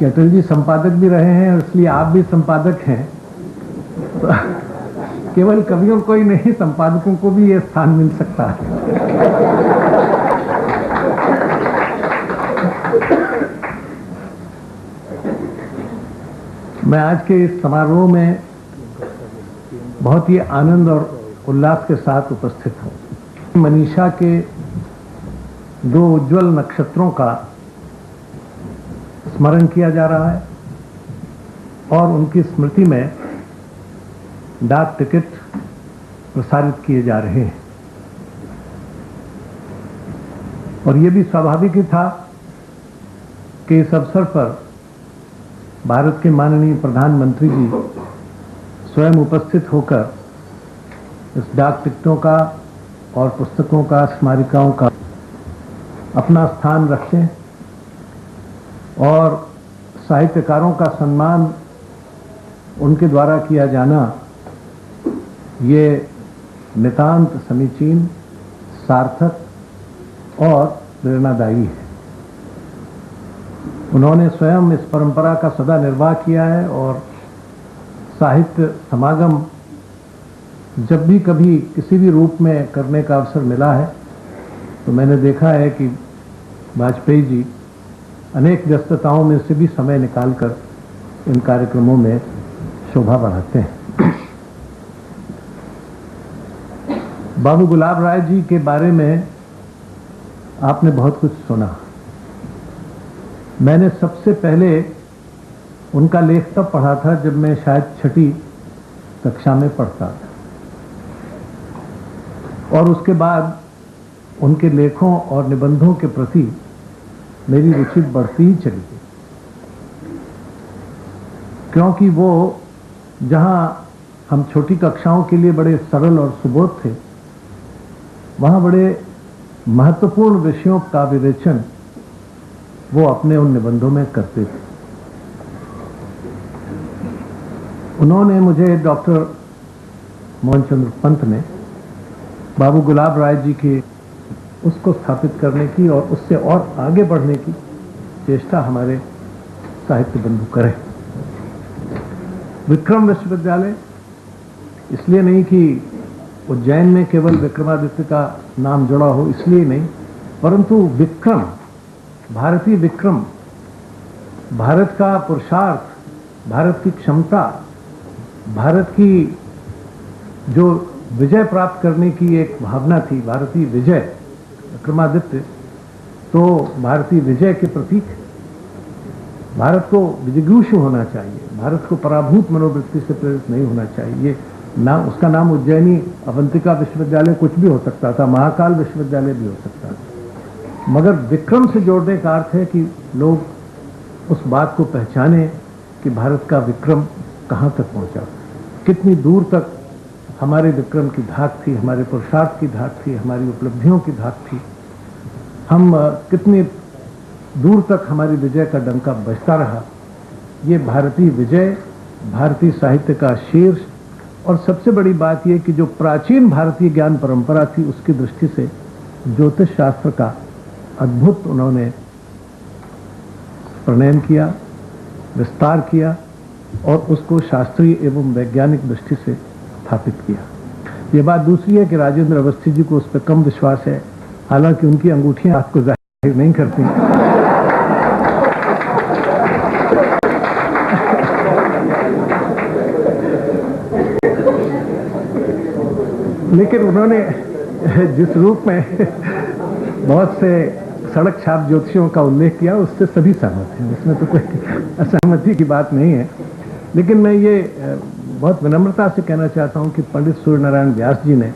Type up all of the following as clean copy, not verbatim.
कि अटल जी संपादक भी रहे हैं, इसलिए आप भी संपादक हैं। तो केवल कवियों को ही नहीं, संपादकों को भी ये स्थान मिल सकता है। मैं आज के इस समारोह में बहुत ही आनंद और उल्लास के साथ उपस्थित हूं। मनीषा के 2 उज्जवल नक्षत्रों का स्मरण किया जा रहा है और उनकी स्मृति में डाक टिकट प्रसारित किए जा रहे हैं। और यह भी स्वाभाविक ही था कि इस अवसर पर भारत के माननीय प्रधानमंत्री जी स्वयं उपस्थित होकर इस डाक टिकटों का और पुस्तकों का, स्मारिकाओं का अपना स्थान रखें और साहित्यकारों का सम्मान उनके द्वारा किया जाना ये नितांत समीचीन, सार्थक और प्रेरणादायी है। उन्होंने स्वयं इस परंपरा का सदा निर्वाह किया है और साहित्य समागम जब भी कभी किसी भी रूप में करने का अवसर मिला है तो मैंने देखा है कि वाजपेयी जी अनेक व्यस्तताओं में से भी समय निकालकर इन कार्यक्रमों में शोभा बढ़ाते हैं। बाबू गुलाब राय जी के बारे में आपने बहुत कुछ सुना। मैंने सबसे पहले उनका लेख तब पढ़ा था जब मैं शायद 6ठी कक्षा में पढ़ता था और उसके बाद उनके लेखों और निबंधों के प्रति मेरी रुचि बढ़ती ही चली गई, क्योंकि वो जहां हम छोटी कक्षाओं के लिए बड़े सरल और सुबोध थे, वहां बड़े महत्वपूर्ण विषयों का विवेचन वो अपने उन निबंधों में करते थे। उन्होंने मुझे डॉक्टर मोहन चंद्र पंत ने बाबू गुलाब राय जी के उसको स्थापित करने की और उससे और आगे बढ़ने की चेष्टा हमारे साहित्य बंधु करें। विक्रम विश्वविद्यालय इसलिए नहीं कि उज्जैन में केवल विक्रमादित्य का नाम जुड़ा हो, इसलिए नहीं, परंतु विक्रम, भारतीय विक्रम, भारत का पुरुषार्थ, भारत की क्षमता, भारत की जो विजय प्राप्त करने की एक भावना थी, भारतीय विजय, विक्रमादित्य तो भारतीय विजय के प्रतीक है। भारत को विजिगीषु होना चाहिए, भारत को पराभूत मनोवृत्ति से प्रेरित नहीं होना चाहिए। ना उसका नाम उज्जैनी अवंतिका विश्वविद्यालय कुछ भी हो सकता था, महाकाल विश्वविद्यालय भी हो सकता था, मगर विक्रम से जोड़ने का अर्थ है कि लोग उस बात को पहचाने कि भारत का विक्रम कहां तक पहुंचा, कितनी दूर तक हमारे विक्रम की धाक थी, हमारे पुरुषार्थ की धाक थी, हमारी उपलब्धियों की धाक थी, हम कितनी दूर तक हमारी विजय का डंका बजता रहा। ये भारतीय विजय, भारतीय साहित्य का शीर्ष, और सबसे बड़ी बात यह कि जो प्राचीन भारतीय ज्ञान परंपरा थी उसकी दृष्टि से ज्योतिष शास्त्र का अद्भुत उन्होंने प्रणयन किया, विस्तार किया और उसको शास्त्रीय एवं वैज्ञानिक दृष्टि से स्थापित किया। ये बात दूसरी है कि राजेंद्र अवस्थी जी को उस पर कम विश्वास है, हालांकि उनकी अंगूठियां आपको जाहिर नहीं करती, लेकिन उन्होंने जिस रूप में बहुत से सड़क छाप ज्योतिषियों का उल्लेख किया उससे सभी सहमत हैं, उसमें तो कोई असहमति की बात नहीं है। लेकिन मैं ये बहुत विनम्रता से कहना चाहता हूं कि पंडित सूर्य नारायण व्यास जी ने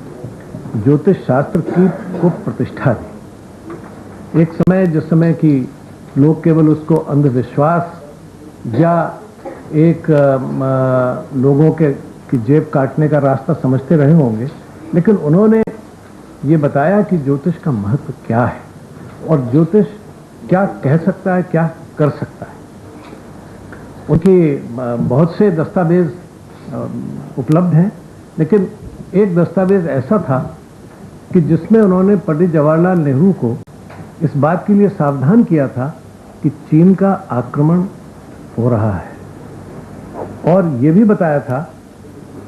ज्योतिष शास्त्र की को प्रतिष्ठा दी। एक समय जिस समय कि लोग केवल उसको अंधविश्वास या एक लोगों के की जेब काटने का रास्ता समझते रहे होंगे, लेकिन उन्होंने ये बताया कि ज्योतिष का महत्व क्या है और ज्योतिष क्या कह सकता है, क्या कर सकता है। उनके बहुत से दस्तावेज उपलब्ध हैं, लेकिन एक दस्तावेज ऐसा था कि जिसमें उन्होंने पंडित जवाहरलाल नेहरू को इस बात के लिए सावधान किया था कि चीन का आक्रमण हो रहा है, और ये भी बताया था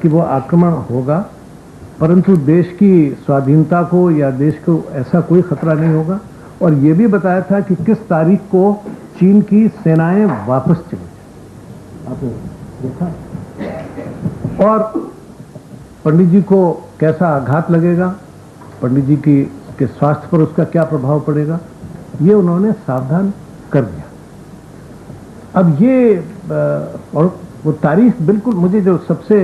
कि वो आक्रमण होगा, परंतु देश की स्वाधीनता को या देश को ऐसा कोई खतरा नहीं होगा। और ये भी बताया था कि किस तारीख को चीन की सेनाएं वापस चली जाए। आपने देखा। और पंडित जी को कैसा आघात लगेगा, पंडित जी के स्वास्थ्य पर उसका क्या प्रभाव पड़ेगा, ये उन्होंने सावधान कर दिया। अब ये और वो तारीख बिल्कुल मुझे जो सबसे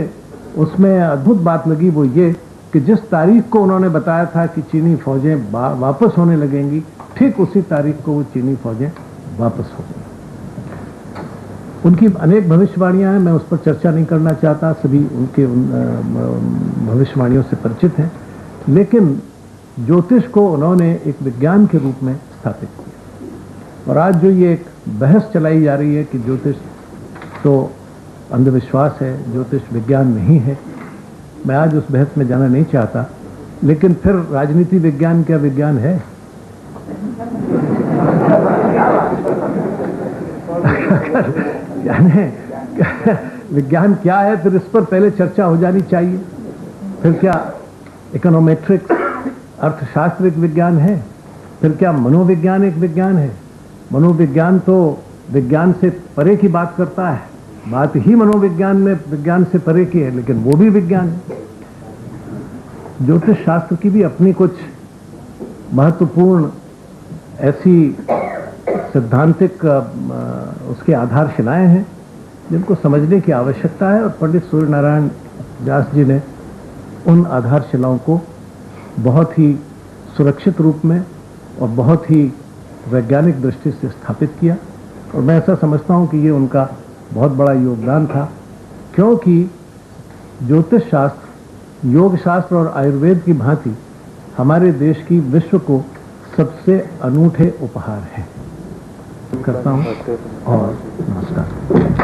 उसमें अद्भुत बात लगी वो ये कि जिस तारीख को उन्होंने बताया था कि चीनी फौजें वापस होने लगेंगी, ठीक उसी तारीख को वो चीनी फौजें वापस हो गई। उनकी अनेक भविष्यवाणियां हैं, मैं उस पर चर्चा नहीं करना चाहता, सभी उनके भविष्यवाणियों से परिचित हैं, लेकिन ज्योतिष को उन्होंने एक विज्ञान के रूप में स्थापित किया। और आज जो ये एक बहस चलाई जा रही है कि ज्योतिष तो अंधविश्वास है, ज्योतिष विज्ञान नहीं है, मैं आज उस बहस में जाना नहीं चाहता, लेकिन फिर राजनीति विज्ञान क्या विज्ञान है? यानी विज्ञान क्या है, फिर इस पर पहले चर्चा हो जानी चाहिए। फिर क्या इकोनोमेट्रिक्स अर्थशास्त्र एक विज्ञान है? फिर क्या मनोविज्ञान एक विज्ञान है? मनोविज्ञान तो विज्ञान से परे की बात करता है, बात ही मनोविज्ञान में विज्ञान से परे की है, लेकिन वो भी विज्ञान है। ज्योतिष शास्त्र की भी अपनी कुछ महत्वपूर्ण ऐसी सिद्धांतिक उसके आधारशिलाएं हैं जिनको समझने की आवश्यकता है, और पंडित सूर्य नारायण व्यास जी ने उन आधारशिलाओं को बहुत ही सुरक्षित रूप में और बहुत ही वैज्ञानिक दृष्टि से स्थापित किया। और मैं ऐसा समझता हूं कि ये उनका बहुत बड़ा योगदान था, क्योंकि ज्योतिष शास्त्र, योग शास्त्र और आयुर्वेद की भांति हमारे देश की विश्व को सबसे अनूठे उपहार हैं। करता हूं और नमस्कार।